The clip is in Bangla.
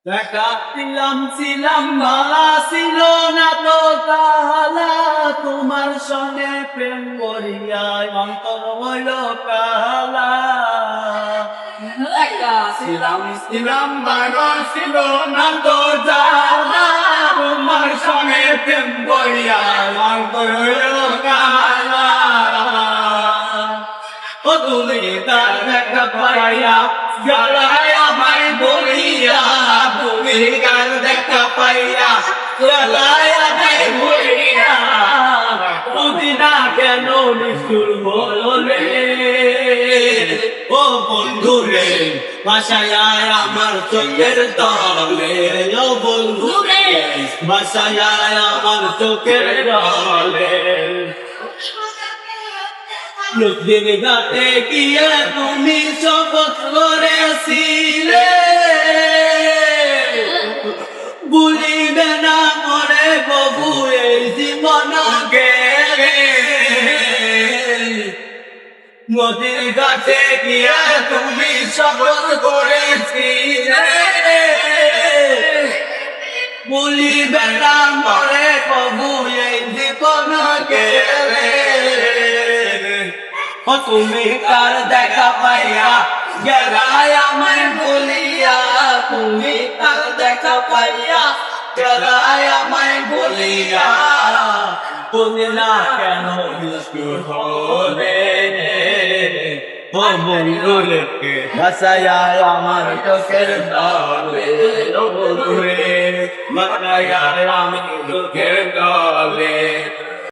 দেখা ছিলাম ভালা ছিল না তো কালা তোমার সঙ্গে প্রেম করিয়া অন্তর হইল কালা ছিলাম ভালো ছিল না তো জালা তোমার সঙ্গে প্রেম করিয়া অন্তর হইল কালা ও তুমি তার দেখা পাইয়া গলায় আমায় বলিয়া তুমি কার দেখা পাইয়া গলায় আমায় বলিয়া পুদিনা কেন নিষ্ঠুর বললে ও বন্ধু রে বাসায় আমার চোখের তলে ও বন্ধু রে বাসায় আমার চোখের তলে লোকদের ঘাটে গিয়ে তুমি শপথ করেছিলে ভুলিবে না মরে প্রভু এই জীবনকে নদীর ঘাটে গিয়ে তুমি শপথ করেছিলে ভুলিবে না মরে প্রভু এই জীবনকে ও তুমি কার দেখা পাইয়া গেলায় আমায় বলিয়া তুমি কার দেখা পাইয়া গেলায় আমায় বলিয়া পুদিনা কেন নিষ্ঠুর হলে ও বন্ধু রে বাসায় আমার চোখের তলে ও বন্ধু রে বাসায় আমি চোখের তলে